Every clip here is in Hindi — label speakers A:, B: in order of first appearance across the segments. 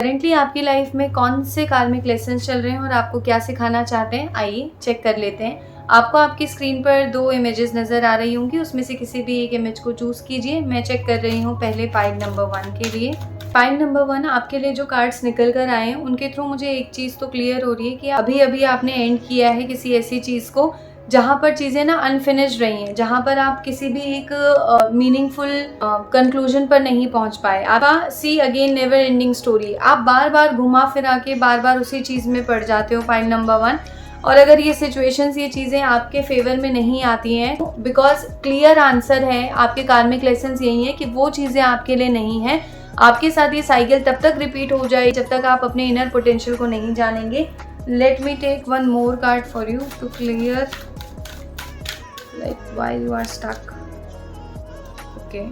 A: करेंटली आपकी लाइफ में कौन से कार्मिक लेसन्स चल रहे हैं और आपको क्या सिखाना चाहते हैं, आइए चेक कर लेते हैं। आपको आपकी स्क्रीन पर 2 इमेजेस नज़र आ रही होंगी, उसमें से किसी भी एक इमेज को चूज़ कीजिए। मैं चेक कर रही हूँ पहले पाइल नंबर 1 के लिए। पाइल नंबर 1 आपके लिए जो कार्ड्स निकल कर आए हैं उनके थ्रू मुझे एक चीज़ तो क्लियर हो रही है कि अभी अभी आपने एंड किया है किसी ऐसी चीज़ को जहाँ पर चीज़ें ना अनफिनिश्ड रही हैं, जहाँ पर आप किसी भी एक मीनिंगफुल कंक्लूजन पर नहीं पहुँच पाए। आप see again never ending story, आप बार बार घुमा फिरा के बार बार उसी चीज़ में पड़ जाते हो पाइल नंबर 1। और अगर ये सिचुएशंस, ये चीज़ें आपके फेवर में नहीं आती हैं, बिकॉज क्लियर आंसर है, आपके कार्मिक लेसन्स यही है कि वो चीज़ें आपके लिए नहीं है। आपके साथ ये साइकिल तब तक रिपीट हो जाए जब तक आप अपने इनर पोटेंशियल को नहीं जानेंगे। Let me take one more card for you to clear like why you are stuck. Okay.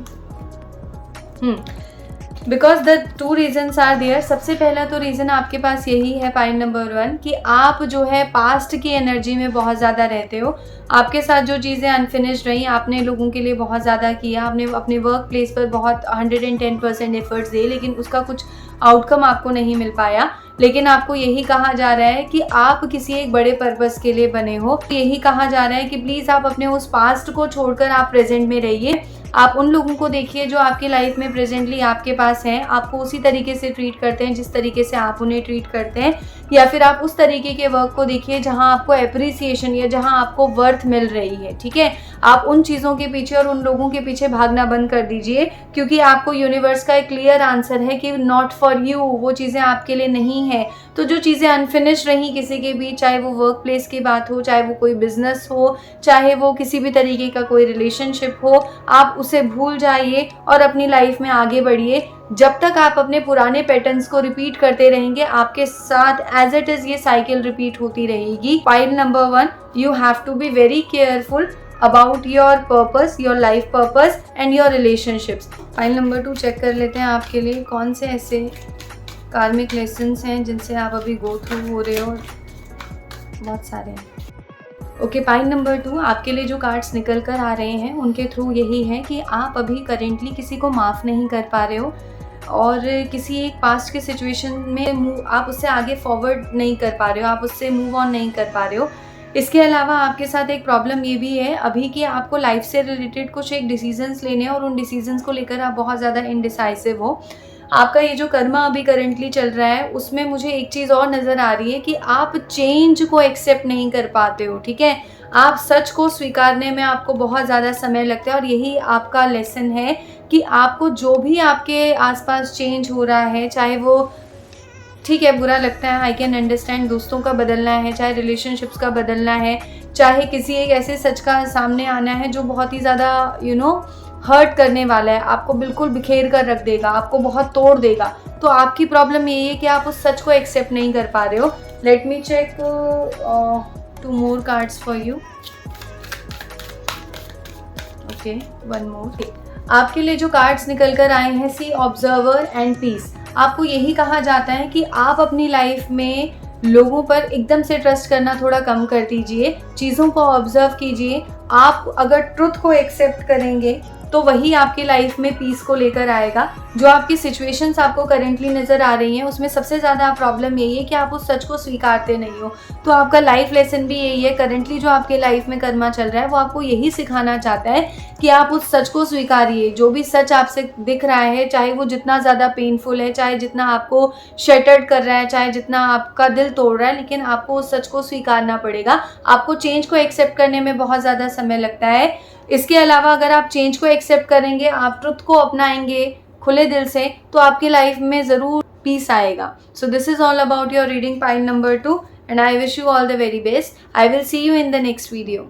A: Because the 2 reasons are there. सबसे पहला तो रीज़न आपके पास यही है पाइल नंबर 1 कि आप जो है पास्ट की एनर्जी में बहुत ज़्यादा रहते हो। आपके साथ जो चीज़ें अनफिनिश्ड रही, आपने लोगों के लिए बहुत ज़्यादा किया, आपने अपने वर्क प्लेस पर बहुत 110% एफर्ट्स दिए, लेकिन उसका कुछ आउटकम आपको नहीं मिल पाया। लेकिन आपको यही कहा जा रहा है कि आप किसी एक बड़े पर्पस के लिए बने हो। यही कहा जा रहा है कि प्लीज़ आप अपने उस पास्ट को छोड़कर आप प्रेजेंट में रहिए। आप उन लोगों को देखिए जो आपकी लाइफ में प्रेजेंटली आपके पास हैं, आपको उसी तरीके से ट्रीट करते हैं जिस तरीके से आप उन्हें ट्रीट करते हैं, या फिर आप उस तरीके के वर्क को देखिए जहां आपको एप्रिसिएशन या जहां आपको वर्थ मिल रही है। ठीक है, आप उन चीज़ों के पीछे और उन लोगों के पीछे भागना बंद कर दीजिए, क्योंकि आपको यूनिवर्स का एक क्लियर आंसर है कि नॉट फॉर यू, वो चीज़ें आपके लिए नहीं है। तो जो चीज़ें अनफिनिश्ड रही किसी के बीच, चाहे वो वर्क प्लेस की बात हो, चाहे वो कोई बिजनेस हो, चाहे वो किसी भी तरीके का कोई रिलेशनशिप हो, आप उसे भूल जाइए और अपनी लाइफ में आगे बढ़िए। जब तक आप अपने पुराने पैटर्न्स को रिपीट करते रहेंगे, आपके साथ एज इट इज ये साइकिल रिपीट होती रहेगी। Pile number 1, you have to be very careful about your purpose, your life purpose and your relationships. Pile number 2 check कर लेते हैं आपके लिए कौन से ऐसे कार्मिक लेसन्स हैं जिनसे आप अभी गो थ्रू हो रहे हो। बहुत सारे हैं। ओके, पाइल नंबर 2 आपके लिए जो कार्ड्स निकल कर आ रहे हैं उनके थ्रू यही है कि आप अभी करेंटली किसी को माफ़ नहीं कर पा रहे हो और किसी एक पास्ट के सिचुएशन में आप उससे आगे फॉरवर्ड नहीं कर पा रहे हो, आप उससे मूव ऑन नहीं कर पा रहे हो। इसके अलावा आपके साथ एक प्रॉब्लम ये भी है अभी कि आपको लाइफ से रिलेटेड कुछ एक डिसीजंस लेने हैं और उन डिसीजंस को लेकर आप बहुत ज़्यादा इनडिसाइसिव हो। आपका ये जो कर्मा अभी करंटली चल रहा है उसमें मुझे एक चीज़ और नज़र आ रही है कि आप चेंज को एक्सेप्ट नहीं कर पाते हो। ठीक है, आप सच को स्वीकारने में आपको बहुत ज़्यादा समय लगता है और यही आपका लेसन है कि आपको जो भी आपके आसपास चेंज हो रहा है, चाहे वो ठीक है बुरा लगता है, आई कैन अंडरस्टैंड, दोस्तों का बदलना है, चाहे रिलेशनशिप्स का बदलना है, चाहे किसी एक ऐसे सच का सामने आना है जो बहुत ही ज़्यादा हर्ट करने वाला है, आपको बिल्कुल बिखेर कर रख देगा, आपको बहुत तोड़ देगा। तो आपकी प्रॉब्लम यही है कि आप उस सच को एक्सेप्ट नहीं कर पा रहे हो। Let me check 2 more cards for you. Okay, 1 more. आपके लिए जो कार्ड्स निकल कर आए हैं, सी ऑब्जर्वर एंड पीस। आपको यही कहा जाता है कि आप अपनी लाइफ में लोगों पर एकदम से ट्रस्ट करना थोड़ा कम कर दीजिए, चीज़ों को ऑब्जर्व कीजिए। आप अगर ट्रुथ को एक्सेप्ट करेंगे तो वही आपकी लाइफ में पीस को लेकर आएगा। जो आपकी सिचुएशंस आपको करेंटली नज़र आ रही हैं उसमें सबसे ज़्यादा प्रॉब्लम यही है कि आप उस सच को स्वीकारते नहीं हो। तो आपका लाइफ लेसन भी यही है, करेंटली जो आपके लाइफ में कर्मा चल रहा है वो आपको यही सिखाना चाहता है कि आप उस सच को स्वीकारिए। जो भी सच आपसे दिख रहा है, चाहे वो जितना ज़्यादा पेनफुल है, चाहे जितना आपको शटर्ड कर रहा है, चाहे जितना आपका दिल तोड़ रहा है, लेकिन आपको उस सच को स्वीकारना पड़ेगा। आपको चेंज को एक्सेप्ट करने में बहुत ज़्यादा समय लगता है। इसके अलावा अगर आप चेंज को एक्सेप्ट करेंगे, आप ट्रुथ को अपनाएंगे खुले दिल से, तो आपकी लाइफ में ज़रूर पीस आएगा। So this is all about your reading pile number 2 and I wish you all the very best. I will see you in the next video.